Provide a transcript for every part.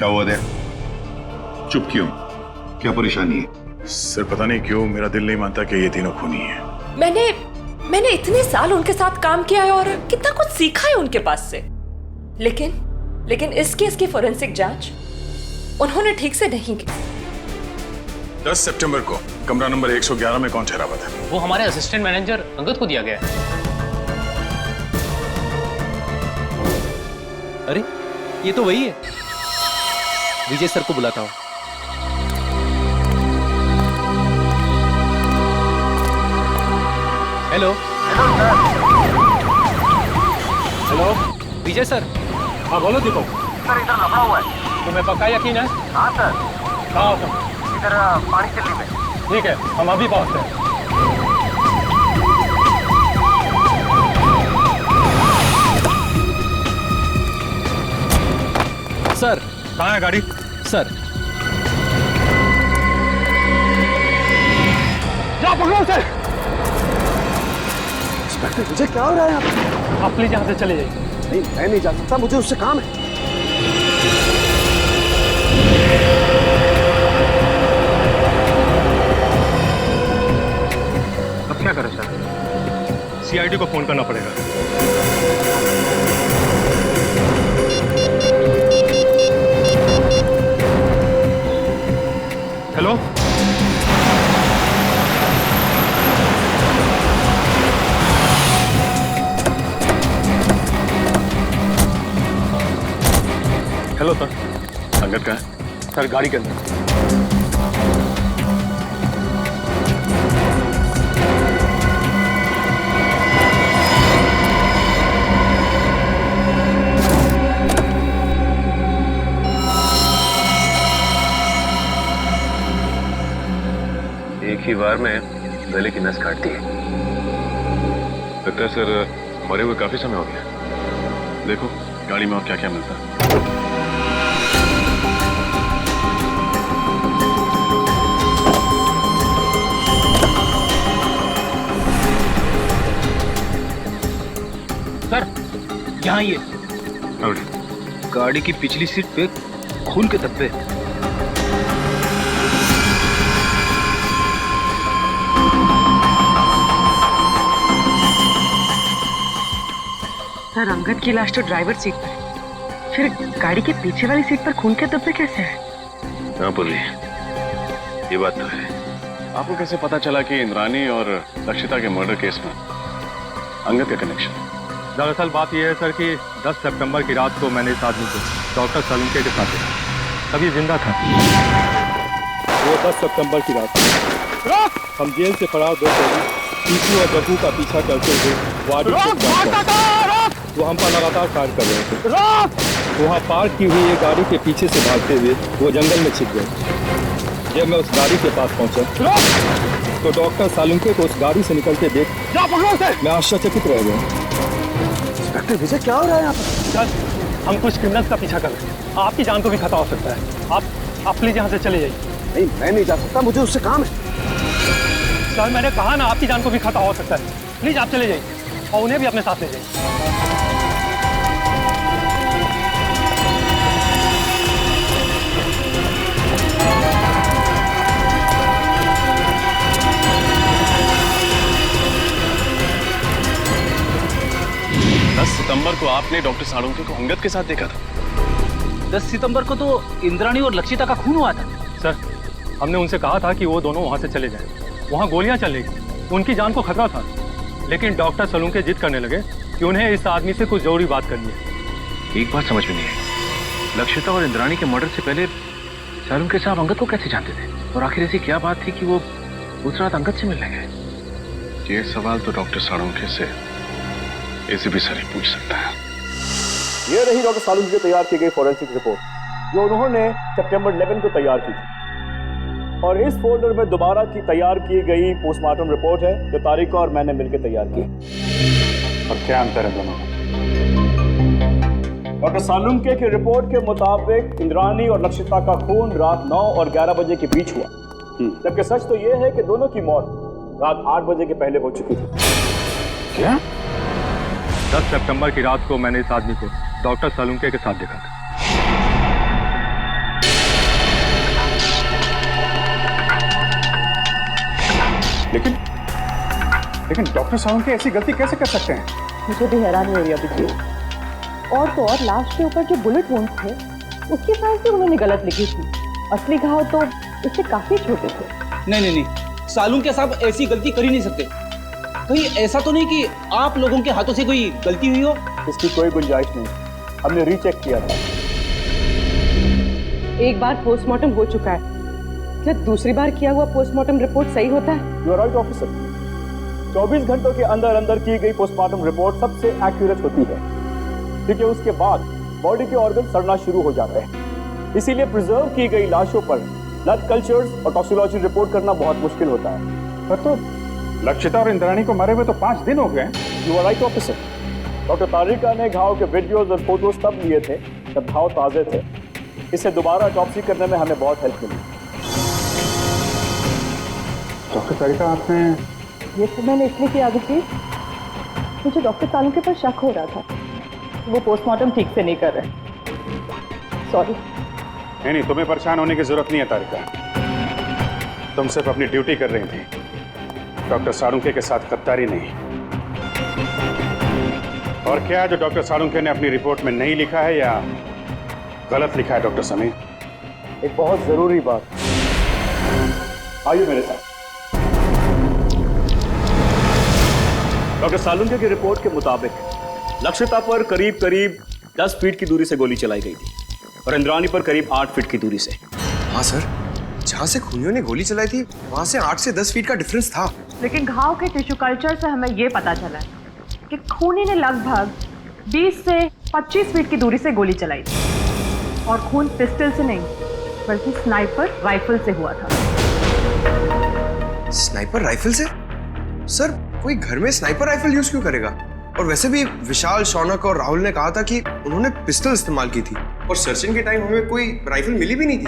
क्या हुआ दे? चुप क्यों? क्या परेशानी है? सर पता नहीं क्यों मेरा दिल नहीं मानता कि ये तीनों खूनी हैं। मैंने इतने साल उनके साथ काम किया है और कितना कुछ सीखा है उनके पास से, लेकिन इस केस की फोरेंसिक जांच उन्होंने ठीक से नहीं की। 10 सितंबर को कमरा नंबर 111 में कौन ठहरा हुआ था? वो हमारे असिस्टेंट मैनेजर अंगद को दिया गया है। अरे ये तो वही है, विजय सर को बुलाता हूँ। हेलो हेलो विजय सर। हाँ बोलो दीपक। सर इधर लफड़ा हुआ है। तुम्हें पक्का यकीन है? हाँ सर। कहाँ हो तुम? इधर पानी चल्ली में। ठीक है, हम अभी पहुँचते हैं। सर कहाँ है गाड़ी? सर जाओ पकड़ो उसे। इंस्पेक्टर मुझे क्या हो रहा है यहाँ पे? आप प्लीज यहाँ से चले जाइए। नहीं मैं नहीं जा सकता, मुझे उससे काम है। अब क्या करें सर? सीआईडी को फोन करना पड़ेगा। Hello hello sir. अंगद कहाँ है? सर गाड़ी के अंदर। एक ही बार में गले की नस काटती है। लगता है सर मरे हुए काफी समय हो गया। देखो गाड़ी में और क्या क्या मिलता है। सर यहाँ ये और गाड़ी की पिछली सीट पे खून के धब्बे। सर अंगद की लाश तो ड्राइवर सीट पर है, फिर गाड़ी के पीछे वाली सीट पर खून के धब्बे कैसे हैं? हाँ पूर्वी, ये बात तो है। आपको कैसे पता चला कि इंद्रानी और लक्षिता के मर्डर केस में अंगद का कनेक्शन? दरअसल बात यह है सर कि 10 सितंबर की रात को मैंने इस आदमी को डॉक्टर सलूके के साथ देखा, तभी जिंदा था। वो 10 सितंबर की रात हम जेल से फरार दो टीपू और जग्गू का पीछा करते हुए वार्ड वो हम पर लगातार फायर कर रहे थे। वहाँ पार्क की हुई एक गाड़ी के पीछे से भागते हुए वो जंगल में छिप गए। जब मैं उस गाड़ी के पास पहुंचा तो डॉक्टर सालुंके को उस गाड़ी से निकलते देख मैं आश्चर्यचकित रह गया। इंस्पेक्टर विजय क्या हो रहा है यहाँ पर? सर हम कुछ क्रिमिनल्स का पीछा कर रहे हैं, आपकी जान को भी खतरा हो सकता है। आप प्लीज यहाँ से चले जाइए। नहीं मैं नहीं जा सकता, मुझे उससे काम है। सर मैंने कहा ना, आपकी जान को भी खतरा हो सकता है। प्लीज आप चले जाइए और उन्हें भी अपने साथ ले जाइए। 10 सितंबर को आपने डॉक्टर सालुंके को अंगद के साथ देखा था। 10 सितंबर को तो इंद्राणी और लक्षिता का खून हुआ था। सर हमने उनसे कहा था कि वो दोनों वहां से चले जाएं। वहां गोलियां चल रही थी, उनकी जान को खतरा था, लेकिन डॉक्टर सलूके जिद करने लगे कि उन्हें इस आदमी से कुछ जरूरी बात करनी है। एक बात समझ में नहीं आई, लक्षिता और इंद्राणी के मर्डर से पहले सालुंके साहब अंगद को कैसे जानते थे? और आखिर ऐसी क्या बात थी कि वो उस रात अंगद से मिलने गए? ये सवाल तो डॉक्टर सालुंके से एसीपी सर ही पूछ सकता है। ये रही डॉक्टर सालुंके की तैयार की गई फॉरेंसिक रिपोर्ट जो उन्होंने सितंबर 11 को तैयार की थी, और इस फोल्डर में दोबारा की तैयार की गई पोस्टमार्टम रिपोर्ट है जो तारिका और मैंने मिलकर तैयार की। और क्या अंतर है दोनों में? डॉक्टर सालुंके की रिपोर्ट के मुताबिक इंद्राणी और लक्षिता का खून रात 9 और 11 बजे के बीच हुआ, जबकि सच तो यह है कि दोनों की मौत रात 8 बजे के पहले हो चुकी थी। क्या? 10 सितंबर की रात को मैंने इस आदमी को डॉक्टर सलूके के साथ देखा था। लेकिन लेकिन डॉक्टर साहब ऐसी गलती कैसे कर सकते हैं? मुझे भी हैरानी हो रही है अभिजीत। और तो और लाश के ऊपर जो बुलेट वुंड थे उसकी साइज भी उन्होंने गलत लिखी थी। असली घाव तो इससे काफी छोटे थे। नहीं, सालून के साहब ऐसी गलती कर ही नहीं सकते। कहीं ऐसा तो नहीं कि आप लोगों के हाथों से कोई गलती हुई हो? इसकी कोई गुंजाइश नहीं, हमने रीचेक किया था। एक बार पोस्टमार्टम हो चुका है, क्या दूसरी बार किया हुआ पोस्टमार्टम रिपोर्ट सही होता है? You are right officer. 24 घंटों के अंदर अंदर की गई पोस्टमार्टम रिपोर्ट सबसे एक्यूरेट होती है, क्योंकि उसके बाद बॉडी के ऑर्गन सड़ना शुरू हो जाते हैं। इसीलिए प्रिजर्व की गई लाशों पर ब्लड कल्चर्स और टॉक्सिकोलॉजी रिपोर्ट करना बहुत मुश्किल होता है। पर तो लक्षिता और इंद्राणी को मरे हुए तो 5 दिन हो गए। You are right officer. Doctor Tarika ने घाव के वीडियोज और फोटोज तब लिए थे जब घाव ताजे थे। इससे दोबारा ऑटोप्सी करने में हमें बहुत हेल्प मिली। डॉक्टर तारिका, आपने ये तो मैंने इसलिए किया अभिजीत, मुझे डॉक्टर तालुके पर शक हो रहा था, वो पोस्टमार्टम ठीक से नहीं कर रहे। सॉरी। नहीं, तुम्हें परेशान होने की जरूरत नहीं है तारिका। तुम सिर्फ अपनी ड्यूटी कर रही थी, डॉक्टर साळुंखे के साथ गद्दारी नहीं। और क्या जो डॉक्टर साळुंखे ने अपनी रिपोर्ट में नहीं लिखा है या गलत लिखा है डॉक्टर समीर? एक बहुत जरूरी बात, आइए मेरे साथ। डॉक्टर साळुंखे की रिपोर्ट के मुताबिक लक्षिता पर करीब 10 फीट की दूरी से गोली चलाई गई थी और इंद्राणी पर करीब 8 फीट की दूरी से। हाँ सर, जहाँ से खूनियों ने गोली चलाई थी वहाँ से 8 से 10 फीट का डिफरेंस था। लेकिन घाव के टिश्यू कल्चर से हमें ये पता चला है कि खूनी ने लगभग 20 से 25 फीट की दूरी से गोली चलाई थी और खून पिस्टल से नहीं बल्कि स्नाइपर राइफल से हुआ था। स्नाइपर राइफल से? सर, कोई घर में स्नाइपर राइफल यूज क्यों करेगा? और वैसे भी विशाल, शौनक और राहुल ने कहा था कि उन्होंने पिस्टल इस्तेमाल की थी और सर्चिंग के टाइम हमें कोई राइफल मिली भी नहीं थी।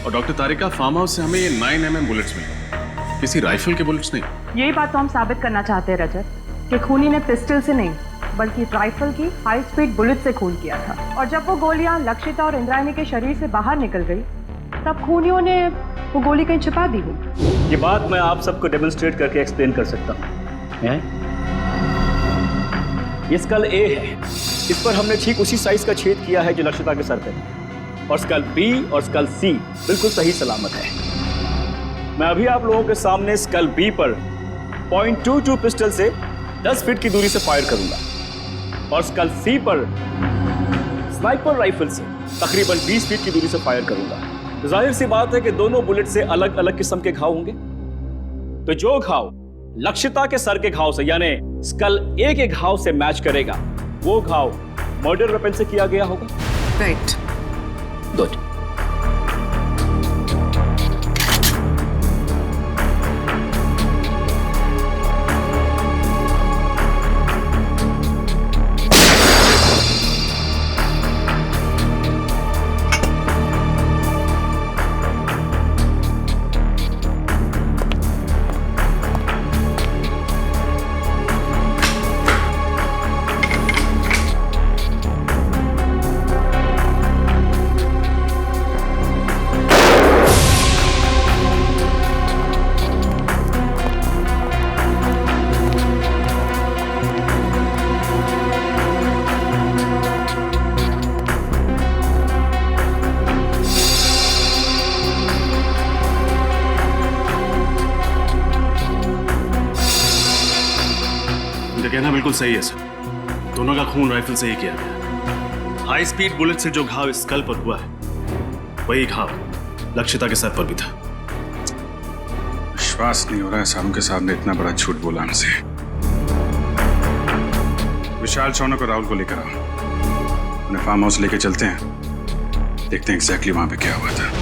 और डॉक्टर तारिका, फार्म हाउस से हमें ये 9mm बुलेट्स मिले, किसी राइफल के बुलेट्स नहीं। यही बात तो हम साबित करना चाहते हैं रजत, कि खूनी ने पिस्टल से नहीं बल्कि राइफल की हाई स्पीड बुलेट से खून किया था। और जब वो गोलियां लक्षिता और इंद्राणी के शरीर से बाहर निकल गई तब खूनियों ने वो गोली कहीं छिपा दी हुई। ये बात मैं आप सबको डेमोन्स्ट्रेट करके एक्सप्लेन कर सकता हूँ। ये स्कल ए है, इस पर हमने ठीक उसी साइज का छेद किया है जो लक्षिता के सर पे, और स्कल बी और स्कल सी बिल्कुल सही सलामत है। मैं अभी आप लोगों के सामने स्कल बी पर .22 पिस्टल से 10 फीट की दूरी से फायर करूंगा और स्कल सी पर स्नाइपर राइफल से तकरीबन 20 फीट की दूरी से फायर करूंगा। तो जाहिर सी बात है कि दोनों बुलेट से अलग अलग किस्म के घाव होंगे। तो जो घाव लक्षिता के सर के घाव से यानी स्कल ए के घाव से मैच करेगा वो घाव मर्डर वेपन से किया गया होगा। राइट। गुड। कहना बिल्कुल सही है सर, दोनों का खून राइफल से ही किया गया। हाई स्पीड बुलेट से जो घाव स्कल पर हुआ है वही घाव लक्षिता के सर पर भी था। विश्वास नहीं हो रहा है सालू के साहब ने इतना बड़ा झूठ बोला हमसे। विशाल, शौनक और राहुल को लेकर आओ, उन्हें फार्म हाउस लेके चलते हैं, देखते हैं एग्जैक्टली वहां पे क्या हुआ था।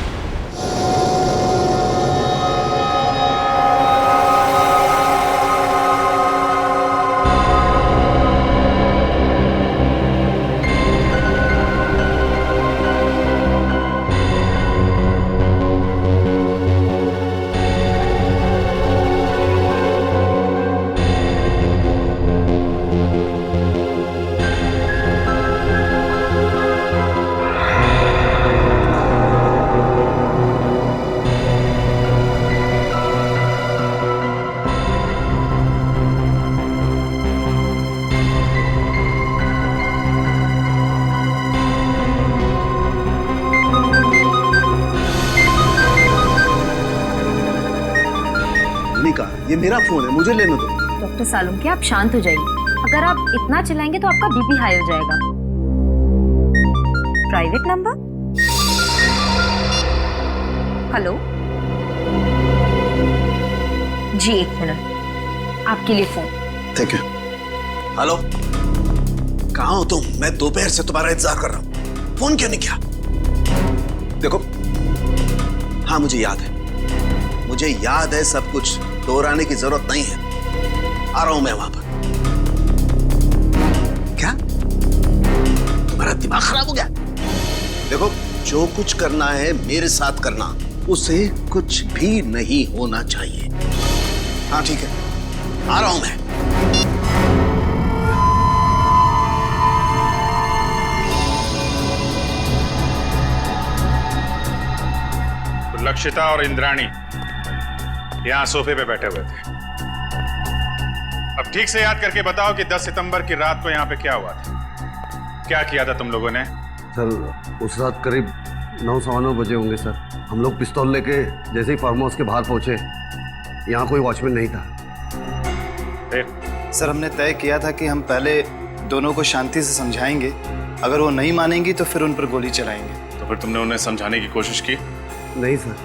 मेरा फोन है, मुझे लेने दो। डॉक्टर सालुंके, आप शांत हो जाइए। अगर आप इतना चिल्लाएंगे तो आपका बीपी हाई हो जाएगा। Private number? हेलो जी, 1 मिनट, आपके लिए फोन। Thank you. हेलो, कहाँ हो तुम? मैं दोपहर से तुम्हारा इंतजार कर रहा हूँ, फोन क्यों नहीं किया? देखो, हाँ मुझे याद है सब कुछ, दोहराने की जरूरत नहीं है। आ रहा हूं मैं वहां पर। क्या तुम्हारा दिमाग खराब हो गया? देखो, जो कुछ करना है मेरे साथ करना, उसे कुछ भी नहीं होना चाहिए। हाँ ठीक है, आ रहा हूं मैं। लक्षिता और इंद्राणी यहां सोफे पे बैठे हुए थे। अब ठीक से याद करके बताओ कि 10 सितंबर की रात को यहां पे क्या हुआ था? क्या किया था तुम लोगों ने? सर, उस रात करीब 9-9:15 बजे होंगे सर। हम लोग पिस्तौल लेके जैसे ही फार्म हाउस के बाहर पहुंचे, यहाँ कोई वॉचमैन नहीं था। सर, हमने तय किया था कि हम पहले दोनों को शांति से समझाएंगे, अगर वो नहीं मानेंगी तो फिर उन पर गोली चलाएंगे। तो फिर तुमने उन्हें समझाने की कोशिश की? नहीं सर,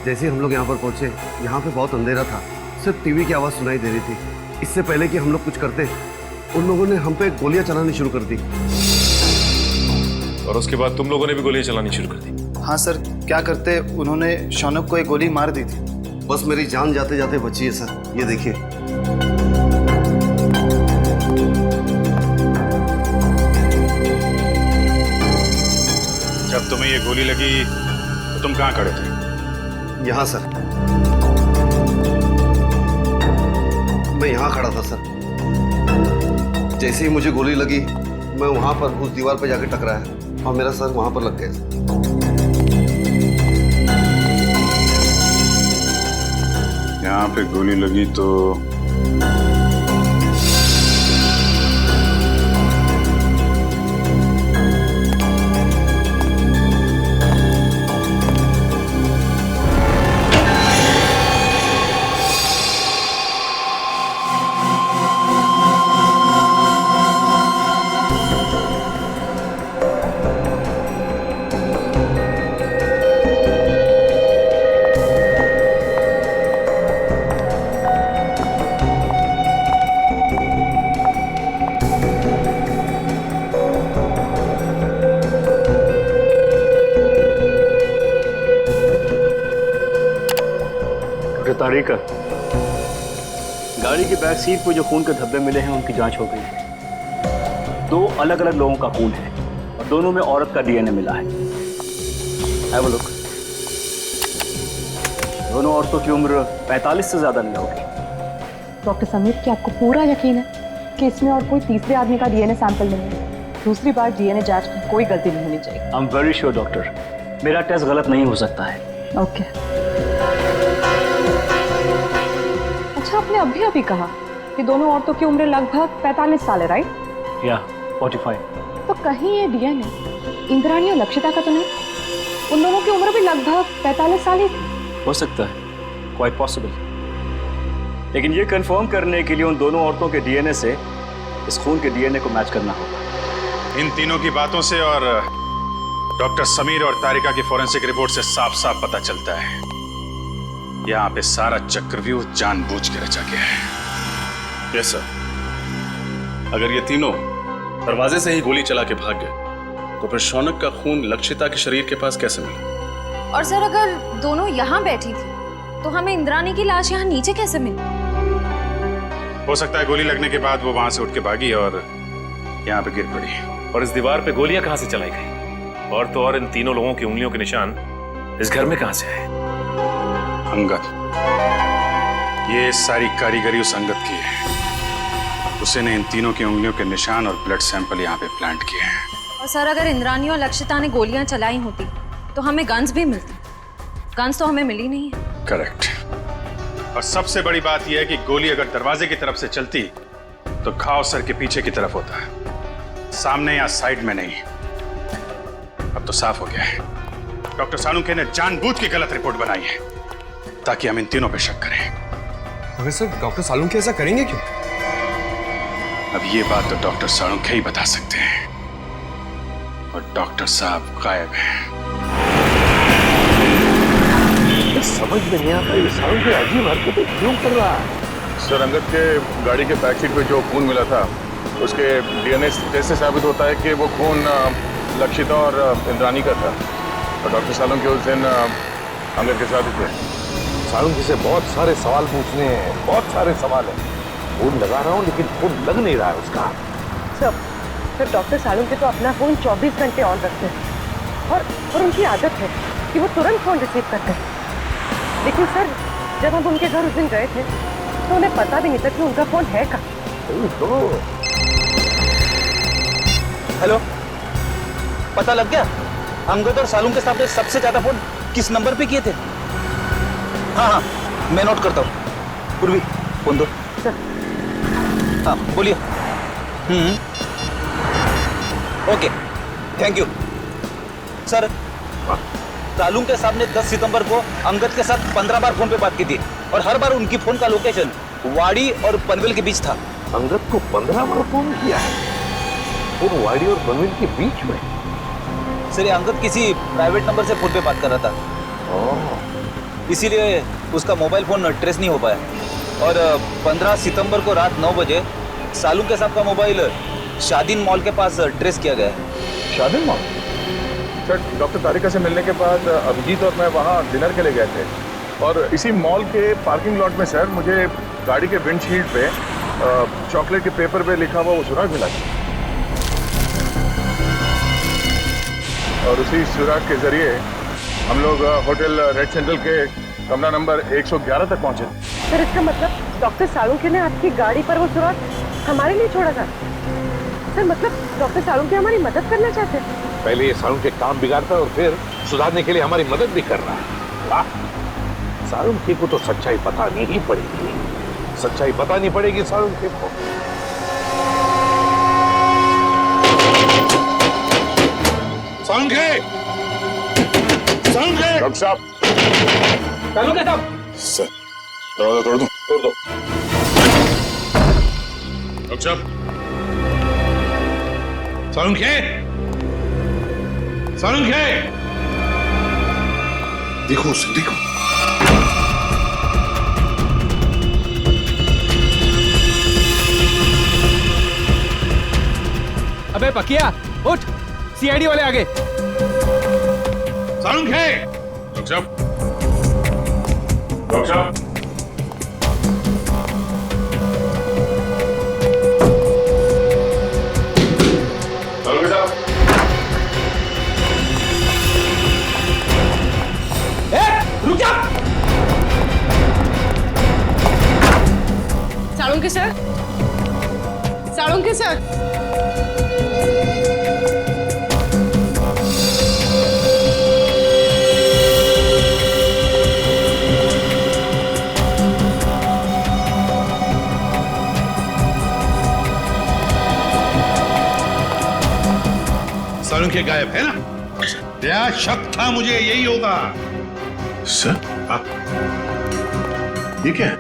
जैसे ही हम लोग यहाँ पर पहुंचे, यहाँ पे बहुत अंधेरा था, सिर्फ टीवी की आवाज़ सुनाई दे रही थी। इससे पहले कि हम लोग कुछ करते, उन लोगों ने हम पे गोलियां चलानी शुरू कर दी। और उसके बाद तुम लोगों ने भी गोलियां चलानी शुरू कर दी? हाँ सर, क्या करते, उन्होंने शौनक को एक गोली मार दी थी। बस मेरी जान जाते जाते बची है सर, ये देखिए। जब तुम्हें ये गोली लगी तो तुम कहाँ खड़े थे? यहाँ सर, मैं यहाँ खड़ा था सर। जैसे ही मुझे गोली लगी, मैं वहां पर उस दीवार पर जाकर टकराया और मेरा सर वहां पर लग गया। यहाँ पे गोली लगी तो तारीका, गाड़ी की बैक सीट पर जो खून के धब्बे मिले हैं उनकी जांच हो गई है। 2 अलग अलग लोगों का खून है और दोनों में औरत का डीएनए मिला है। Have a look. दोनों औरतों की उम्र 45 से ज्यादा नहीं होगी। डॉक्टर समीर, क्या आपको पूरा यकीन है कि इसमें और कोई तीसरे आदमी का डीएनए सैंपल नहीं है? दूसरी बार डीएनए जांच में कोई गलती नहीं होनी चाहिए। I am very sure doctor, मेरा टेस्ट गलत नहीं हो सकता है। ओके। अच्छा, आपने अभी कहा कि दोनों औरतों की उम्र लगभग 45 साल है, राइट? या 45। तो कहीं ये डीएनए इंद्राणी और लक्षिता का तो नहीं? उन दोनों की उम्र भी लगभग 45 साल ही थी। हो सकता है, क्वाइट पॉसिबल। लेकिन ये कंफर्म करने के लिए उन दोनों औरतों के डीएनए से इस खून के डीएनए को मैच करना होगा। इन तीनों की बातों से और डॉक्टर समीर और तारिका की फॉरेंसिक रिपोर्ट से साफ साफ पता चलता है, यहाँ पे सारा चक्रव्यूह जानबूझ के रचा गया है। Yes sir. अगर ये तीनों दरवाजे से ही गोली चला के भाग गए, तो फिर शौनक का खून लक्षिता के शरीर के पास कैसे मिला? और सर, अगर दोनों यहाँ बैठी थी तो हमें इंद्राणी की लाश यहाँ नीचे कैसे मिली? हो सकता है गोली लगने के बाद वो वहां से उठ के भागी और यहाँ पे गिर पड़ी। और इस दीवार पे गोलियां कहां से चलाई गई? और तो और इन तीनों लोगों की उंगलियों के निशान इस घर में कहां से आए? अंगद, ये सारी कारीगरी उस अंगद की है। उसी ने इन तीनों की उंगलियों के निशान और ब्लड सैंपल यहाँ पे प्लांट किए हैं। और सर, अगर इंद्राणी और लक्षिता ने गोलियां चलाई होती तो हमें गन्स भी मिलती। गन्स तो हमें मिली नहीं है। करेक्ट। और सबसे बड़ी बात यह है कि गोली अगर दरवाजे की तरफ से चलती तो घाव सर के पीछे की तरफ होता है, सामने या साइड में नहीं। अब तो साफ हो गया है, डॉक्टर सालुंके ने जानबूझ के गलत रिपोर्ट बनाई है ताकि हम इन तीनों पे शक करें। मगर सर डॉक्टर सालुंखे ऐसा करेंगे क्यों? अब ये बात तो डॉक्टर सालुंखे ही बता सकते हैं, और डॉक्टर साहब गायब हैं। समझ में नहीं आता ये सालुंखे अजीब हरकतें क्यों कर रहा है? सर, अंगद के गाड़ी के बैक सीट पे जो खून मिला था उसके डीएनए टेस्ट से साबित होता है कि वो खून लक्षिता और इंद्रानी का था, और डॉक्टर सालुंखे उस दिन अंगद के साथ ही थे। सालुंखे से बहुत सारे सवाल पूछने हैं, बहुत सारे सवाल हैं। फोन लगा रहा हूँ लेकिन फोन लग नहीं रहा है उसका। सर डॉक्टर सालुंखे तो अपना फोन 24 घंटे ऑन रखते हैं और उनकी आदत है कि वो तुरंत फोन रिसीव करते हैं। लेकिन सर जब हम उनके घर उस दिन गए थे तो उन्हें पता भी नहीं था कि उनका फोन है कहाँ। हेलो, पता लग गया अंगद और सालुंखे साहब ने सबसे ज्यादा फोन किस नंबर पे किए थे? हाँ, मैं नोट करता हूँ। पूर्वी फोन दो। हाँ बोलिए। Okay, thank you sir. Salunkhe साहब ने 10 सितंबर को अंगद के साथ 15 बार फोन पे बात की थी, और हर बार उनकी फोन का लोकेशन वाड़ी और पनवेल के बीच था। अंगद को 15 बार फोन किया है और वाड़ी और पनवेल के बीच में? सर ये अंगद किसी प्राइवेट नंबर से फोन पे बात कर रहा था, इसीलिए उसका मोबाइल फोन ट्रेस नहीं हो पाया। और 15 सितंबर को रात 9 बजे सालुंखे साहब का मोबाइल शादीन मॉल के पास ट्रेस किया गया है। शादीन मॉल? सर, डॉक्टर तारिका से मिलने के बाद अभिजीत और मैं वहाँ डिनर के लिए गए थे, और इसी मॉल के पार्किंग लॉट में सर मुझे गाड़ी के विंडशील्ड पे चॉकलेट के पेपर पे लिखा हुआ वो सुराग मिला था, और उसी सुराग के जरिए हम लोग होटल रेड सेंट्रल के कमरा नंबर 111 तक पहुंचे। सर इसका मतलब डॉक्टर सालुंखे ने आपकी गाड़ी पर वो सुराग हमारे लिए छोड़ा था। सर मतलब डॉक्टर सालुंखे हमारी मदद करना चाहते हैं। पहले ये सालुंखे काम बिगाड़ता है और फिर सुधारने के लिए हमारी मदद भी कर रहा है। वाह, सालुंखे को तो सच्चाई बतानी ही पड़ेगी। सच्चाई बतानी पड़ेगी सालुंखे को। सालुंखे! सालुंखे! डॉक्टर साहब! सालुंखे साहब! सर, दरवाजा तोड़ दूं? तोड़ दो। डॉक्टर साहब! सालुंखे! सालुंखे! देखो उसे, देखो। अबे पकिया, उठ, सीआईडी वाले आगे। सालुंखे! डॉक्टर साहब! डॉक्टर साहब! सालुंखे साहब! रुक जा! Salunkhe sir, Salunkhe sir. सालुंखे गायब है ना? क्या शक था मुझे यही होगा। सर? ये क्या है?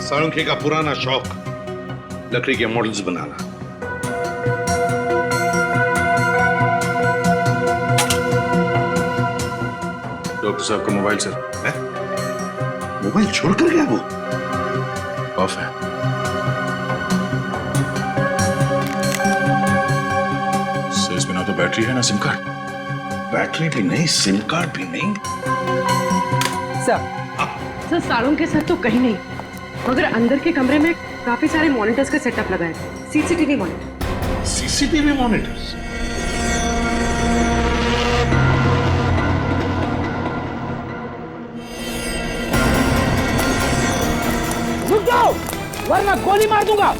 सालुंखे का पुराना शौक, लकड़ी के मॉडल्स बनाना। डॉक्टर साहब का मोबाइल सर। मोबाइल छोड़कर गया वो? ऑफ है। सर, इसमें ना तो बैटरी है ना सिम कार्ड। बैटरी भी नहीं, सिम कार्ड भी नहीं। सर सालुंखे सर तो कहीं नहीं, मगर अंदर के कमरे में काफी सारे मॉनिटर्स का सेटअप लगा है। CCTV monitor. CCTV monitors? रुक जाओ वरना गोली मार दूंगा।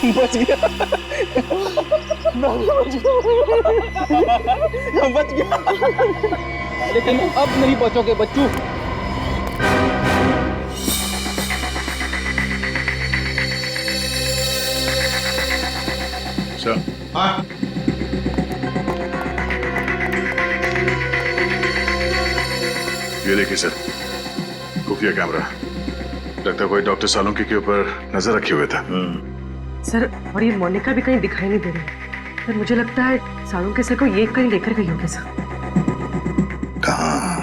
बच गया, बच गया। लेकिन अब नहीं बचोगे बच्चू। सर, हाँ? ये देखिए सर, खुफिया कैमरा। लगता है कोई डॉक्टर सालुंके के ऊपर नजर रखे हुए था। सर, और ये मोनिका भी कहीं दिखाई नहीं दे रही। सर, मुझे लगता है सालुंके सर को ये कहीं लेकर गई होगी सर। कहाँ?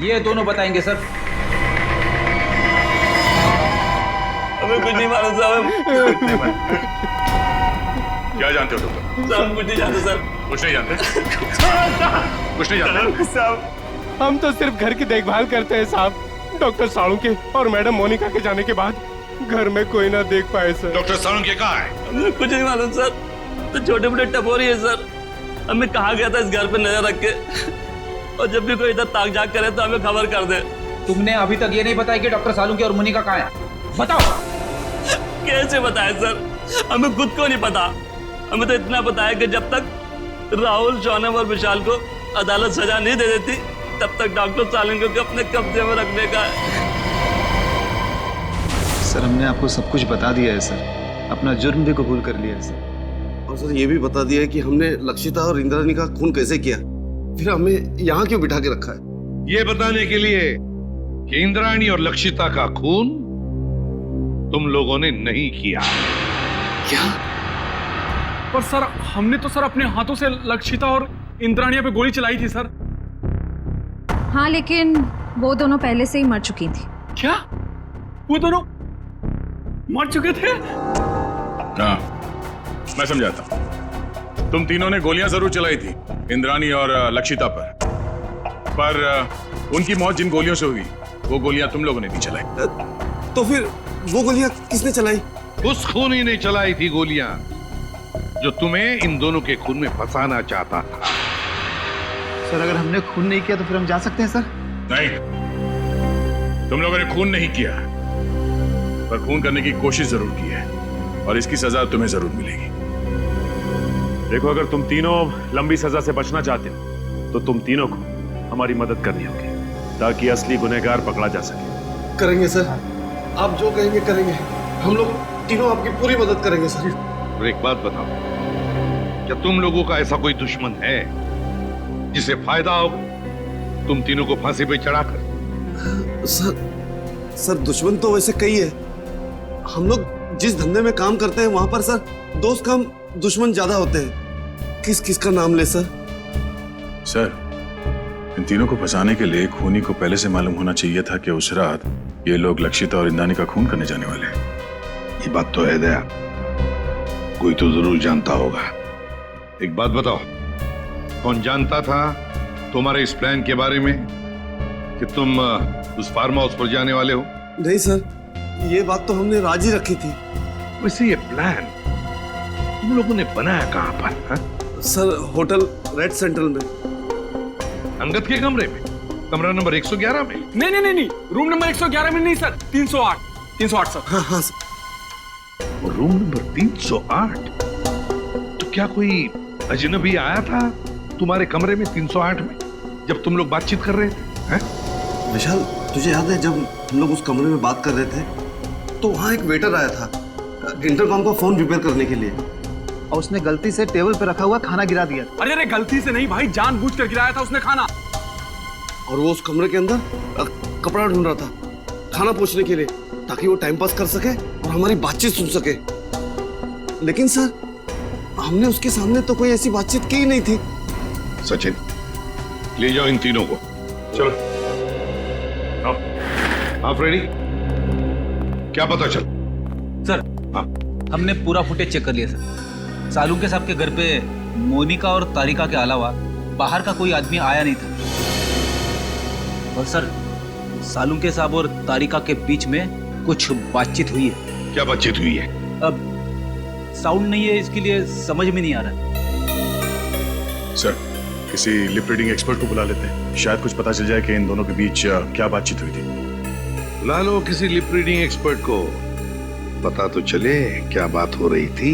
ये दोनों बताएंगे सर। हमें कुछ नहीं मालूम साहब। क्या जानते हो डॉक्टर? साहब कुछ नहीं जानते सर। कुछ नहीं जानते? कुछ नहीं जानते साहब, हम तो सिर्फ घर की देखभाल करते हैं साहब। डॉक्टर सालुंके और मैडम मोनिका के जाने के बाद घर में कोई ना देख पाए सर। डॉक्टर सालुंके कहाँ है? हमें कुछ नहीं मालूम सर। तो छोटे मोटे टपोरी है सर। हमें कहा गया था इस घर पे नजर रख के, और जब भी कोई इधर ताक झाक करे तो हमें खबर कर दे। तुमने अभी तक ये नहीं बताया कि डॉक्टर सालुंके और मोनिका कहाँ है? बताओ। कैसे बताए सर? हमें खुद को नहीं पता। हमें तो इतना पता है कि जब तक राहुल, शौनम और विशाल को अदालत सजा नहीं दे देती, तब तक डॉक्टर सालुंके को अपने कब्जे में रखने का है। सर, हमने आपको सब कुछ बता दिया है सर। अपना जुर्म भी कबूल कर लिया है सर। और सर ये भी बता दिया है कि हमने लक्षिता और इंद्राणी का खून कैसे किया, फिर हमें यहाँ क्यों बिठा के रखा है। ये बताने के लिए कि इंद्राणी और लक्षिता का खून तुम लोगों ने नहीं किया। क्या? पर सर, हमने तो सर अपने हाथों से लक्षिता और इंद्राणिया पे गोली चलाई थी सर। हाँ, लेकिन वो दोनों पहले से ही मर चुकी थी। क्या? वो दोनों मर चुके थे? हाँ, मैं समझाता हूं। तुम तीनों ने गोलियां जरूर चलाई थी इंद्राणी और लक्षिता पर उनकी मौत जिन गोलियों से हुई, वो गोलियां तुम लोगों ने नहीं चलाई। तो फिर वो गोलियां किसने चलाई? उस खूनी ने चलाई थी गोलियां जो तुम्हें इन दोनों के खून में फंसाना चाहता था। सर, अगर हमने खून नहीं किया तो फिर हम जा सकते हैं सर? नहीं, तुम लोगों ने खून नहीं किया, पर खून करने की कोशिश जरूर की है, और इसकी सजा तुम्हें जरूर मिलेगी। देखो, अगर तुम तीनों लंबी सजा से बचना चाहते हो तो तुम तीनों को हमारी मदद करनी होगी, ताकि असली गुनहगार पकड़ा जा सके। करेंगे सर, आप जो कहेंगे करेंगे। हम लोग तीनों आपकी पूरी मदद करेंगे सर। और एक बात बताओ, क्या तुम लोगों का ऐसा कोई दुश्मन है जिसे फायदा होगा तुम तीनों को फांसी पे चढ़ाकर? सर दुश्मन तो वैसे कई है। हम लोग जिस धंधे में काम करते हैं वहां पर सर दोस्त कम दुश्मन ज्यादा होते हैं। किस किस का नाम ले सर? सर, इन तीनों को फंसाने के लिए खूनी को पहले से मालूम होना चाहिए था कि उस रात ये लोग लक्षिता और इंद्राणी का खून करने जाने वाले हैं। ये बात तो है दया, कोई तो जरूर जानता होगा। एक बात बताओ, कौन जानता था तुम्हारे इस प्लान के बारे में कि तुम उस फार्म हाउस पर जाने वाले हो? नहीं सर, ये बात तो हमने राजी रखी थी। वैसे ये प्लान तुम लोगों ने बनाया कहां पर? हा? सर, होटल रेड सेंट्रल में। अंगद के कमरे में? कमरा नंबर 111 में? नहीं, रूम नंबर 111 में नहीं सर, 308 सर। हाँ सर। और रूम नंबर 308? तो क्या कोई अजनबी आया था तुम्हारे कमरे में 308 में जब तुम लोग बातचीत कर रहे थे? हा? विशाल, तुझे याद है जब हम लोग उस कमरे में बात कर रहे थे तो वहाँ एक वेटर आया था इंटरकॉम का फोन रिपेयर करने के लिए, और उसने गलती से टेबल पे रखा हुआ खाना गिरा दिया। अरे गलती से नहीं भाई, जानबूझकर गिराया था उसने खाना। और वो उस कमरे के अंदर कपड़ा ढूंढ रहा था खाना पूछने के लिए, ताकि वो टाइम पास कर सके और हमारी बातचीत सुन सके। लेकिन सर, हमने उसके सामने तो कोई ऐसी बातचीत की ही नहीं थी। सचिन, ले जाओ इन तीनों को। चलो। आप रेडी? क्या पता चल? सर, हमने पूरा फुटेज चेक कर लिया सर। सालुंके साहब के घर पे मोनिका और तारिका के अलावा बाहर का कोई आदमी आया नहीं था। और सर, सालुंके साहब और तारिका के बीच में कुछ बातचीत हुई है। क्या बातचीत हुई है? अब साउंड नहीं है, इसके लिए समझ में नहीं आ रहा। सर, किसी लिप रीडिंग एक्सपर्ट को बुला लेते हैं, शायद कुछ पता चल जाए कि इन दोनों के बीच क्या बातचीत हुई थी। बुला लो किसी लिप रीडिंग एक्सपर्ट को, पता तो चले क्या बात हो रही थी।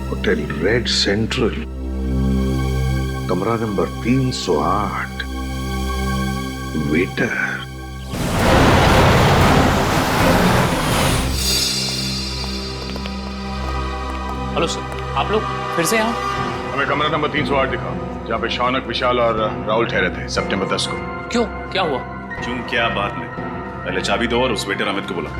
होटल रेड सेंट्रल, कमरा नंबर 308, वेटर। हेलो सर, आप लोग फिर से यहाँ? हमें कमरा नंबर 308 दिखाओ। जहाँ पे शौनक, विशाल और राहुल ठहरे थे सितंबर 10 को। क्यों, क्या हुआ? क्यों क्या बाद में, पहले चाबी दो और उस वेटर अमित को बुला।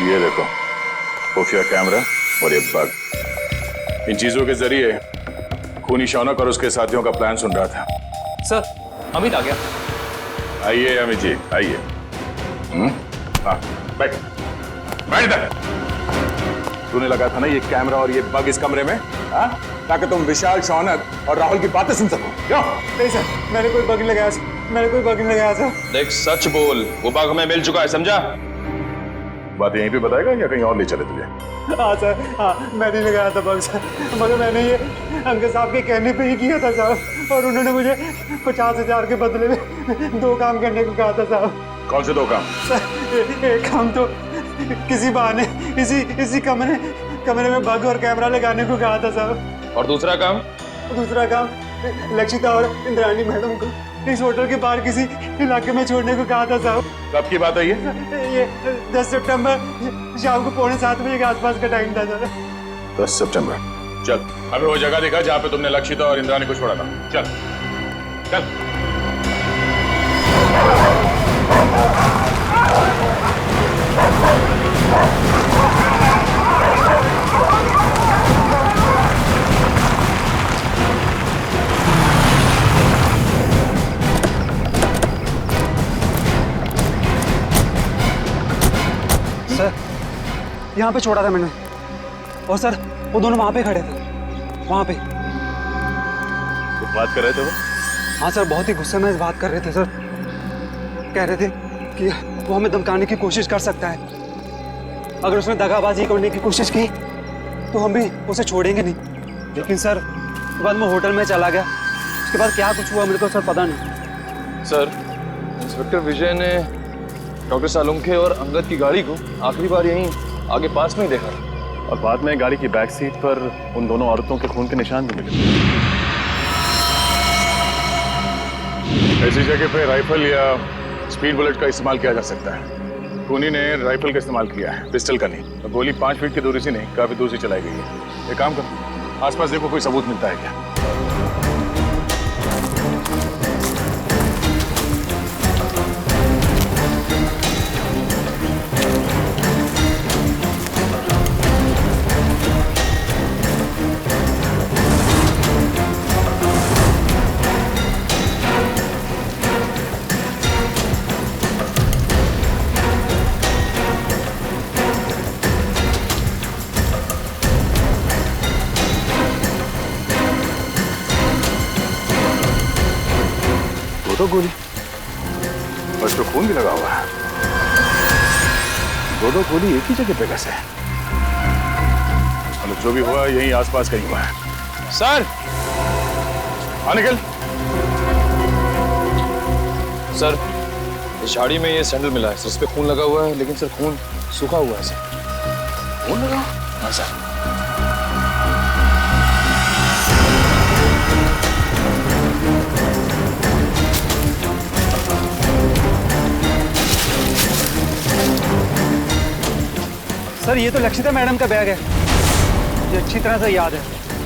ये देखो खुफिया कैमरा और ये बग। इन चीजों के जरिए खूनी शौनक और उसके साथियों का प्लान सुन रहा था। सर अमित आ गया। आइए अमित जी आइए। हाँ बैठ बैठ इधर। तूने लगा था ना ये कैमरा और ये बग इस कमरे में, हाँ, ताकि तुम विशाल, शौनक और राहुल की बातें सुन सको। क्यों? नहीं सर, मैंने कोई बग नहीं लगाया सर, मैंने कोई बग नहीं लगाया सर। देख सच बोल, वो बग हमें मिल चुका है, समझा? बात यहीं पे बताएगा या कहीं और ले चले तुझे? हाँ सर, हाँ मैं नहीं लगाया था बग सर, मगर मैंने ये अंकल साहब के कहने पे ही किया था साहब, और उन्होंने मुझे 50,000 के बदले में 2 काम करने को कहा था साहब। कौन से 2 काम? सर एक काम तो किसी बहाने इसी कमरे में बग और कैमरा लगाने को कहा था साहब। और दूसरा काम? दूसरा काम लक्षिता और इंद्राणी मैडम को इस होटल के बाहर किसी इलाके में छोड़ने को कहा था साहब। कब की बात है ये 10 सितंबर शाम को 6:45 बजे के आसपास का टाइम था सर। 10 सितंबर। चल अभी वो जगह दिखा जहाँ पे तुमने लक्षिता और इंद्राणी को छोड़ा था। चल चल। सर यहाँ पे छोड़ा था मैंने, और सर वो दोनों वहाँ पे खड़े थे, वहाँ पे। तो बात कर रहे थे वो? हाँ सर, बहुत ही गुस्से में बात कर रहे थे सर। कह रहे थे कि वो हमें धमकाने की कोशिश कर सकता है, अगर उसने दगाबाजी करने की कोशिश की तो हम भी उसे छोड़ेंगे नहीं। लेकिन सर उसके बाद मैं होटल में चला गया, उसके बाद क्या कुछ हुआ मेरे को सर पता नहीं। सर इंस्पेक्टर विजय ने डॉक्टर सालुंखे और अंगद की गाड़ी को आखिरी बार यहीं आगे पास में ही देखा, और बाद में गाड़ी की बैक सीट पर उन दोनों औरतों के खून के निशान भी मिले। ऐसी जगह पे राइफल या स्पीड बुलेट का इस्तेमाल किया जा सकता है। खूनी ने राइफल का इस्तेमाल किया है, पिस्टल का नहीं। तो गोली 5 फीट की दूरी से नहीं, काफी दूर से चलाई गई है। एक काम कर, आसपास देखो कोई सबूत मिलता है क्या। तो गोली और तो खून भी लगा हुआ है। 2 गोली एक ही जगह पे कैसे? मतलब जो भी हुआ यहीं आसपास कहीं हुआ है। सर हाँ निकल। सर इस झाड़ी में ये सैंडल मिला है, इस पे खून लगा हुआ है, लेकिन सर खून सूखा हुआ है सर। खून लगा? हाँ सर। सर ये तो लक्षिता मैडम का बैग है, मुझे अच्छी तरह से याद है,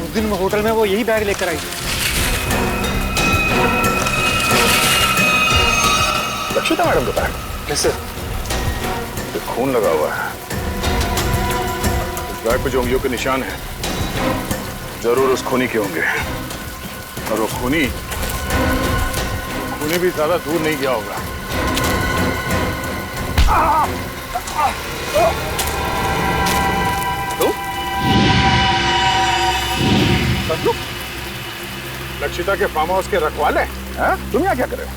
उस दिन होटल में वो यही बैग लेकर आई थी। लक्षिता मैडम का बैग? कैसे? तो खून लगा हुआ है, इस बैग पे जो उंगलियों के निशान है जरूर उस खूनी के होंगे, और वो खूनी भी ज्यादा दूर नहीं गया होगा। संजू, लक्षिता के फार्म हाउस के रखवाले हैं? तुम यहाँ क्या कर रहे हो?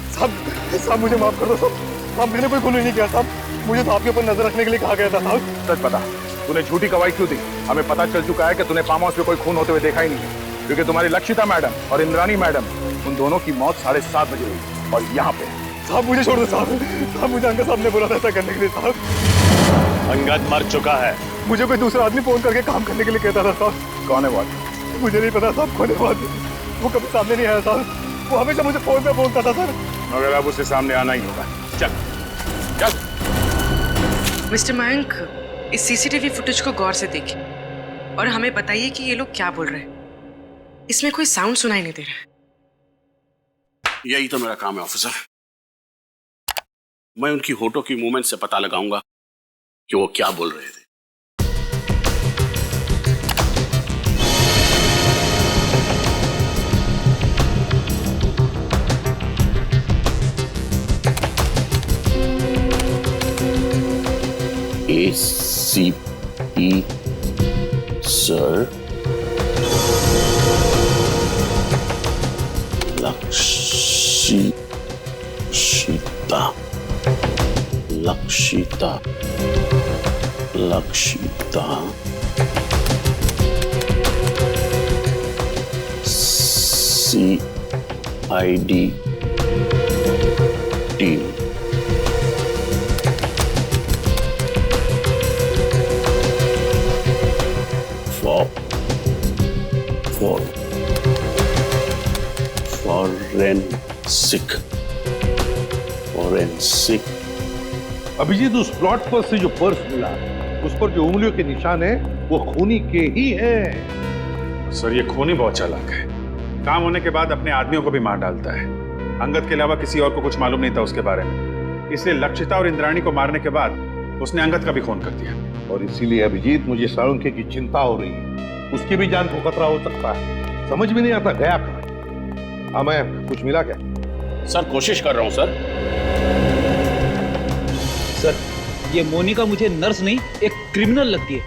साहब मुझे माफ कर दो साहब, मैंने कोई खून नहीं किया साहब, मुझे तो आपके ऊपर नजर रखने के लिए कहा गया था साहब। सच बता, तूने झूठी गवाही क्यों दी? हमें पता चल चुका है कि तूने फार्म हाउस में कोई खून होते हुए देखा ही नहीं है, क्योंकि तुम्हारी लक्षिता मैडम और इंद्राणी मैडम, उन दोनों की मौत 7:30 बजे हुई और यहाँ पे। साहब मुझे छोड़ दो साहब, मुझे अंकल साहब ने बोला था ऐसा करने के लिए साहब। अंगद मर चुका है। मुझे कोई दूसरा आदमी फोन करके काम करने के लिए कहता था साहब। कौन है वो आदमी? मुझे नहीं पता साहब, कौन है वो आदमी? वो कभी सामने नहीं आया साहब, वो हमेशा मुझे फोन पे बोलता था सर। मगर अब उससे सामने आना ही होगा। चल चल। मिस्टर मयंक, इस सीसीटीवी फुटेज को गौर से देखिए और हमें बताइए कि ये लोग क्या बोल रहे हैं। इसमें कोई साउंड सुनाई नहीं दे रहा। यही तो मेरा काम है ऑफिसर। मैं उनकी होठों की मूवमेंट से पता लगाऊंगा कि वो क्या बोल रहे थे। ACP sir, Lakshita CID team. Forensic. Abhijeet, उस प्लॉट पर से जो पर्स मिला, उस पर जो उंगलियों के निशान है वो खूनी के ही हैं। सर, ये खूनी बहुत चालाक है। काम होने के बाद अपने आदमियों को भी मार डालता है। अंगद के अलावा किसी और को कुछ मालूम नहीं था उसके बारे में, इसलिए लक्षिता और इंद्राणी को मारने के बाद उसने अंगद का भी खून कर दिया। और इसीलिए अभिजीत, मुझे साळुंखे की चिंता हो रही है। उसकी भी जान को खतरा हो सकता है। समझ में नहीं आता गया कहाँ। मैं कुछ मिला क्या? सर, कोशिश कर रहा हूं सर। सर, ये मोनिका मुझे नर्स नहीं, एक क्रिमिनल लगती है।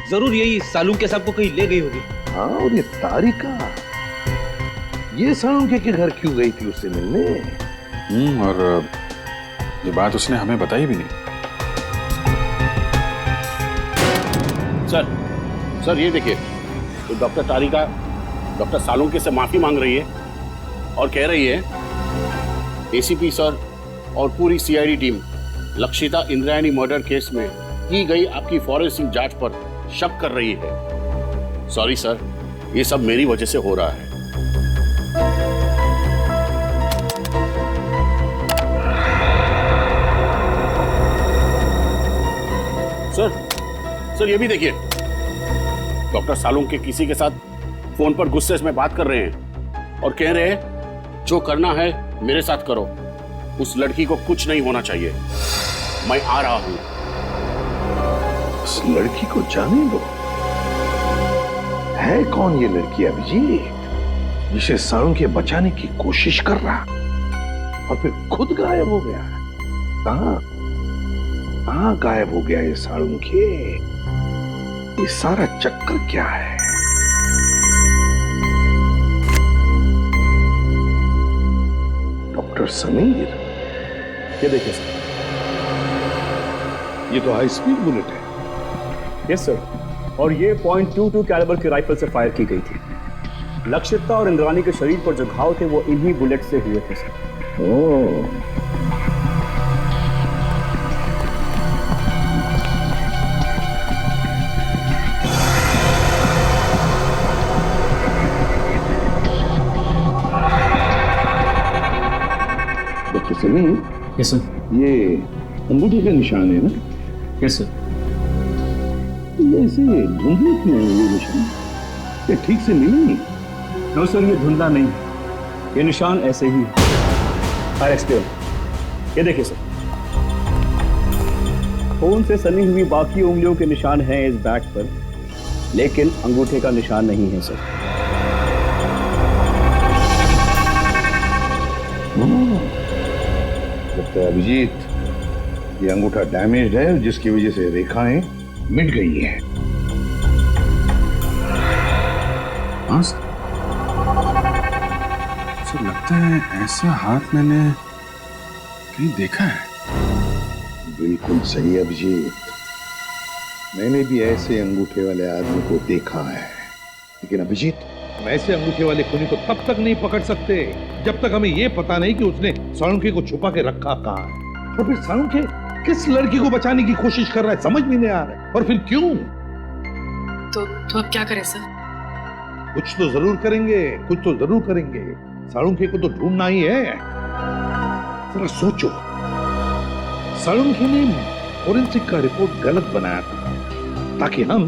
जरूर यही साळुंखे साहब को कहीं ले गई होगी। हाँ, और ये तारिका, ये साळुंखे के घर क्यों गई थी उससे मिलने? और ये बात उसने हमें बताई भी नहीं। सर ये देखिए, तो डॉक्टर तारिका डॉक्टर साळुंखे से माफी मांग रही है और कह रही है ACP सर और पूरी CID team Lakshita Indrayani murder case में की गई आपकी फॉरेंसिक जांच पर शक कर रही है। सॉरी सर, ये सब मेरी वजह से हो रहा है। सर ये भी देखिए, डॉक्टर साळुंखे किसी के साथ फोन पर गुस्से में बात कर रहे हैं और कह रहे हैं जो करना है मेरे साथ करो, उस लड़की को कुछ नहीं होना चाहिए, मैं आ रहा हूं। उस लड़की को जाने दो। है कौन ये लड़की अभिजीत, जिसे साळुंखे बचाने की कोशिश कर रहा और फिर खुद गायब हो गया? कहां गायब हो गया ये साळुंखे? ये सारा चक्कर क्या है? डॉक्टर समीर, ये देखिए सर, ये तो हाई स्पीड बुलेट है। यस सर, और ये .22 कैलिबर की राइफल से फायर की गई थी। लक्षिता और इंद्राणी के शरीर पर जो घाव थे वो इन्हीं बुलेट से हुए थे सर। ओह, यस सर, ये अंगूठे का निशान है ना? Yes sir. ये ऐसे धुंधले क्यों है ये निशान? ये ठीक से मिले नहीं? नो सर, ये धुंधला नहीं, ये निशान ऐसे ही है। ये देखिए सर, खून से सनी हुई बाकी उंगलियों के निशान हैं इस बैट पर, लेकिन अंगूठे का निशान नहीं है सर। लगता है अभिजीत, ये अंगूठा डैमेज्ड है, जिसकी वजह से रेखाएं मिट गई हैं। हाँ, सर लगता है ऐसा हाथ मैंने कहीं देखा है। बिल्कुल सही अभिजीत, मैंने भी ऐसे अंगूठे वाले आदमी को देखा है। लेकिन अभिजीत, हम ऐसे अंगूठे वाले खूनी को तब तक नहीं पकड़ सकते जब तक हमें यह पता नहीं कि उसने साळुंखे को छुपा के रखा कहाँ है, और फिर साळुंखे किस लड़की को बचाने की कोशिश कर रहा है समझ में नहीं आ रहा है, और फिर क्यों। तो अब क्या करें सर? कुछ तो जरूर करेंगे, कुछ तो जरूर करेंगे। साळुंखे को तो ढूंढना ही है। जरा सोचो, साळुंखे ने फोरेंसिक का रिपोर्ट गलत बनाया था ताकि हम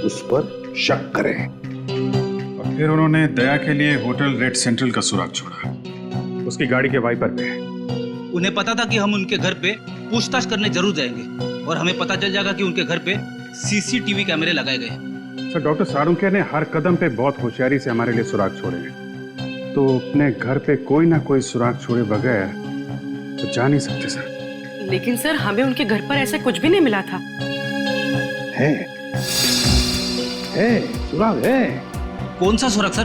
उस पर शक करें। और फिर उन्होंने दया के लिए होटल रेड सेंट्रल का सुराग छोड़ा, उसकी गाड़ी के वाइपर पे। उन्हें पता था कि हम उनके घर पे पूछताछ करने जरूर जाएंगे और हमें पता चल जाएगा कि उनके घर पे सीसीटीवी कैमरे लगाए गए हैं। सर, डॉक्टर साळुंखे ने हर कदम पे बहुत होशियारी से हमारे लिए सुराग छोड़े हैं, तो अपने घर पे कोई ना कोई सुराग छोड़े बगैर तो जा नहीं सकते सर। लेकिन सर, हमें उनके घर पर ऐसा कुछ भी नहीं मिला था। है सुराग है। कौन सा सुराग सर?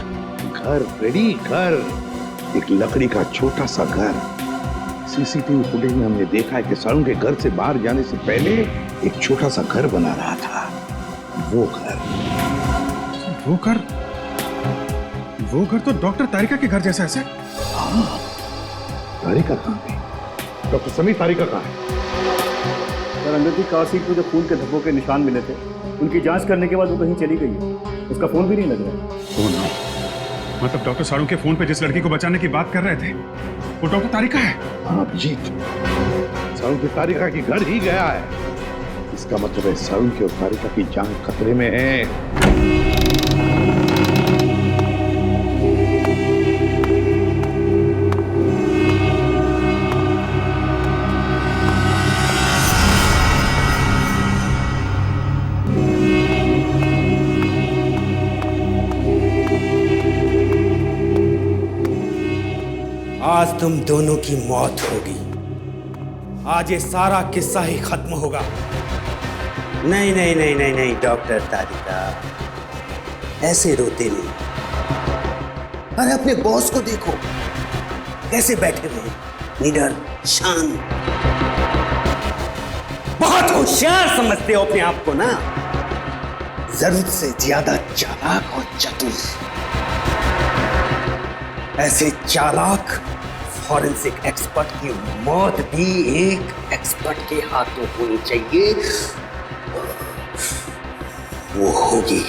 घर रेडी, घर, एक लकड़ी का छोटा सा घर। सीसीटीवी फुटेज में हमने देखा है कि साळुंखे घर से बाहर जाने से पहले एक छोटा सा घर बना रहा था। वो घर तो डॉक्टर तारिका के घर जैसा है सर। हाँ, तारिका कहाँ है? डॉक्टर समीर, तारिका कहाँ है? सर, अंदर की कार सीट पर जो खून के धब्बों के निशान मिले थे, उनकी जांच करने के बाद वो कहीं चली गई है। उसका फोन भी नहीं लग रहा। मतलब डॉक्टर साळुंखे फोन पे जिस लड़की को बचाने की बात कर रहे थे वो डॉक्टर तारिका है। हाँ अभिजीत, साळुंखे तारिका के घर ही गया है। इसका मतलब है साळुंखे और तारिका की जान खतरे में है। आज तुम दोनों की मौत होगी। आज ये सारा किस्सा ही खत्म होगा। नहीं नहीं नहीं नहीं नहीं डॉक्टर तारिका, ऐसे रोते नहीं। अरे अपने बॉस को देखो, कैसे बैठे हुए, निडर, शांत। बहुत होशियार समझते हो अपने आप को ना, जरूरत से ज्यादा चालाक और चतुर। ऐसे चालाक फॉरेंसिक एक्सपर्ट की मौत भी एक एक्सपर्ट के हाथों होनी चाहिए। वो होगी।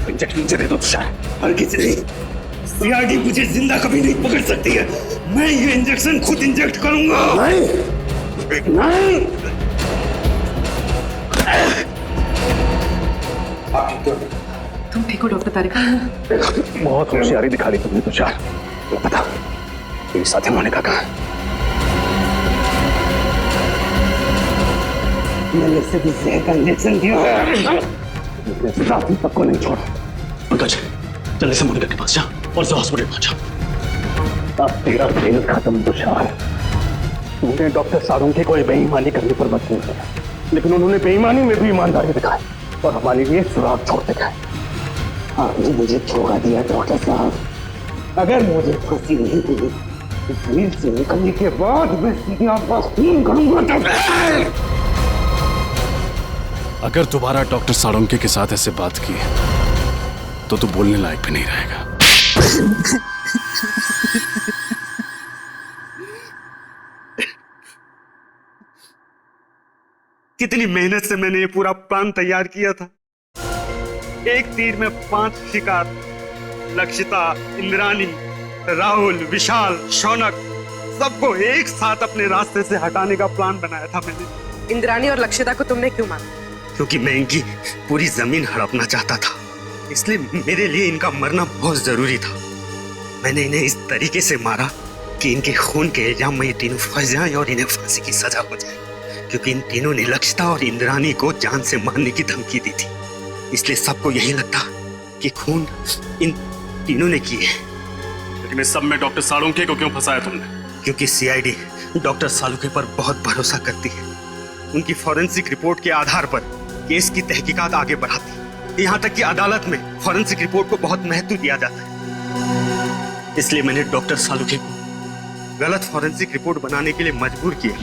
इंजेक्शन मुझे दे दो तुषार, और किसी नहीं। सीआईडी मुझे जिंदा कभी नहीं पकड़ सकती है। मैं ये इंजेक्शन खुद इंजेक्ट करूंगा। नहीं नहीं। तुम ठीक हो डॉक्टर तारिका? बहुत होशियारी दिखा दी तुमने तुषार। पता मेरी साथी मोनिका कहाँ? मैंने इसे भी जहर का इंजेक्शन दिया है। अपने साथी तक को नहीं छोड़ा। पंकज, जल्दी से मोनिका के पास जा और उसे हॉस्पिटल पहुंचा। अब तेरा खेल खत्म तुषार। तूने डॉक्टर साळुंखे को बेईमानी करने पर मजबूर किया, लेकिन उन्होंने बेईमानी में भी ईमानदारी दिखाई और हमारे लिए सुराग छोड़ते गए। आपने मुझे धोखा दिया डॉक्टर साहब। अगर मुझे फांसी नहीं हुई तो जेल से निकलने के बाद मैं सीधे आपका खून करूंगा। अगर दोबारा डॉक्टर साळुंखे के साथ ऐसे बात की तो तू बोलने लायक भी नहीं रहेगा। कितनी मेहनत से मैंने ये पूरा प्लान तैयार किया था। एक तीर में 5 शिकार। लक्षिता, इंद्राणी, राहुल, विशाल, शौनक, सबको एक साथ अपने रास्ते से हटाने का प्लान बनाया था मैंने। इंद्राणी और लक्षिता को तुमने क्यों मारा? क्योंकि मैं इनकी पूरी जमीन हड़पना चाहता था, इसलिए मेरे लिए इनका मरना बहुत जरूरी था। मैंने इन्हें इस तरीके से मारा कि इनके खून के इल्जाम में ये तीनों फंस जाएं और इन्हें फांसी की सजा हो जाए, क्योंकि इन तीनों ने लक्षिता और इंद्राणी को जान से मारने की धमकी दी थी। इसलिए सबको यही लगता कि खून इन तीनों ने की है। लेकिन इस सब में डॉक्टर सालुंके को क्यों फंसाया तुमने? क्योंकि सीआईडी डॉक्टर सालुंके पर बहुत भरोसा करती है। उनकी फॉरेंसिक रिपोर्ट के आधार पर केस की तहकीकात आगे बढ़ाती है। यहाँ तक कि अदालत में फॉरेंसिक रिपोर्ट को बहुत महत्व दिया जाता है। इसलिए मैंने डॉक्टर सालुंके को गलत फॉरेंसिक रिपोर्ट बनाने के लिए मजबूर किया।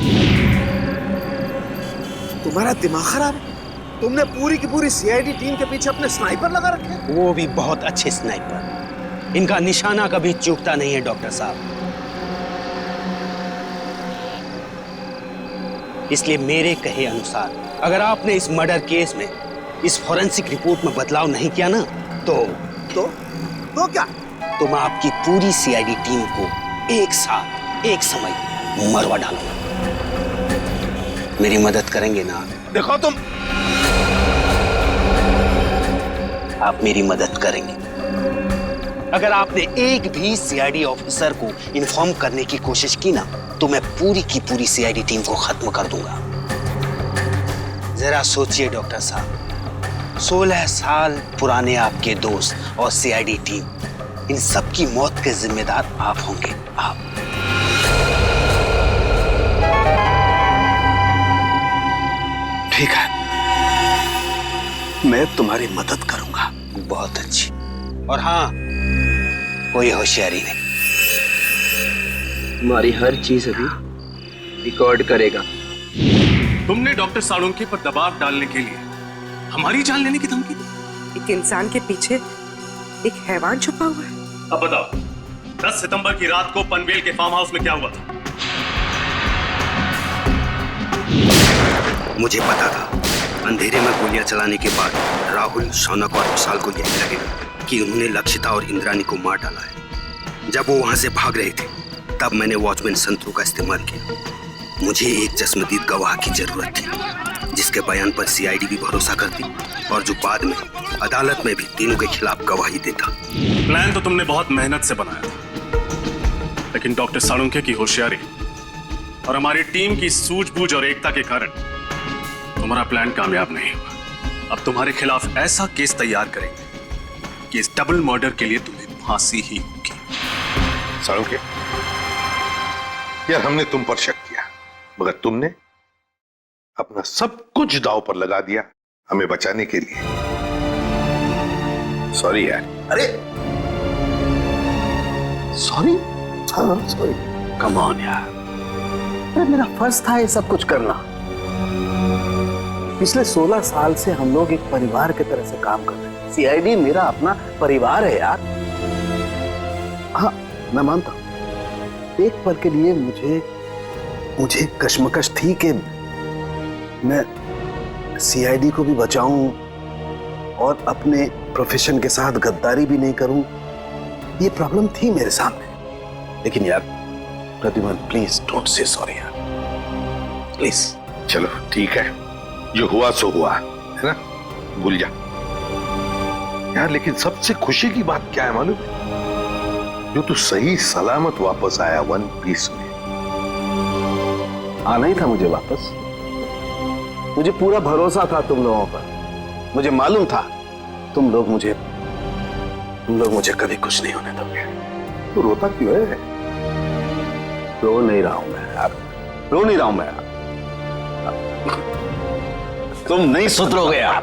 तुम्हारा दिमाग खराब है? तुमने पूरी की पूरी सीआईडी टीम के पीछे अपने स्नाइपर लगा रखे? वो भी बहुत अच्छे स्नाइपर। इनका निशाना कभी चूकता नहीं है डॉक्टर साहब। इसलिए मेरे कहे अनुसार अगर आपने इस मर्डर केस में इस फॉरेंसिक रिपोर्ट में बदलाव नहीं किया ना तो क्या? तो मैं आपकी पूरी सीआईडी टीम को एक साथ एक समय मरवा डालूंगा। मेरी मदद करेंगे ना? देखो तुम, आप मेरी मदद करेंगे। अगर आपने एक भी सीआईडी ऑफिसर को इन्फॉर्म करने की कोशिश की ना तो मैं पूरी की पूरी सीआईडी टीम को खत्म कर दूंगा। जरा सोचिए डॉक्टर साहब, 16 साल पुराने आपके दोस्त और सीआईडी टीम, इन सबकी मौत के जिम्मेदार आप होंगे। आप ठीक है, मैं तुम्हारी मदद करूंगा। बहुत अच्छी। और हाँ, कोई होशियारी नहीं। हमारी हर चीज अभी रिकॉर्ड करेगा। तुमने डॉक्टर सालुंके पर दबाव डालने के लिए हमारी जान लेने की धमकी दी। एक इंसान के पीछे एक हैवान छुपा हुआ है। अब बताओ, 10 सितंबर की रात को पनवेल के फार्म हाउस में क्या हुआ था? मुझे पता था अंधेरे में गोलियां चलाने के बाद राहुल, शौनक और विशाल को यही लगेगा कि उन्होंने लक्षिता और इंद्राणी को मार डाला है। जब वो वहां से भाग रहे थे तब मैंने वॉचमैन संतरू का इस्तेमाल किया। मुझे एक चश्मदीद गवाह की जरूरत थी जिसके बयान पर सीआईडी भी भरोसा करती और जो बाद में अदालत में भी तीनों के खिलाफ गवाही देता। प्लान तो तुमने बहुत मेहनत से बनाया था, लेकिन डॉक्टर सालुंके की होशियारी और हमारी टीम की सूझबूझ और एकता के कारण तुम्हारा प्लान कामयाब नहीं हुआ। अब तुम्हारे खिलाफ ऐसा केस तैयार करेंगे कि इस डबल मर्डर के लिए तुम्हें फांसी ही होगी। सालुंके, यार हमने तुम पर शक किया, मगर तुमने अपना सब कुछ दांव पर लगा दिया हमें बचाने के लिए। सॉरी यार। अरे सॉरी? हाँ सॉरी। कम ऑन यार। अरे मेरा फर्ज था ये सब कुछ करना। पिछले 16 साल से हम लोग एक परिवार की तरह से काम कर रहे हैं। सीआईडी मेरा अपना परिवार है यार। हाँ मैं मानता हूं, एक पल के लिए मुझे कश्मकश थी कि मैं सीआईडी को भी बचाऊं और अपने प्रोफेशन के साथ गद्दारी भी नहीं करूं। ये प्रॉब्लम थी मेरे सामने। लेकिन यार Pradyuman, please don't say sorry यार, प्लीज। चलो ठीक है, जो हुआ सो हुआ, है ना, भूल जा यार। लेकिन सबसे खुशी की बात क्या है मालूम? जो तू सही सलामत वापस आया वन पीस में। आना ही था मुझे वापस। मुझे पूरा भरोसा था तुम लोगों पर। मुझे मालूम था तुम लोग मुझे कभी कुछ नहीं होने दोगे। तू रोता क्यों है? रो नहीं रहा हूं मैं यार, रो नहीं रहा हूं मैं यार। तुम नहीं सुधरोगे यार।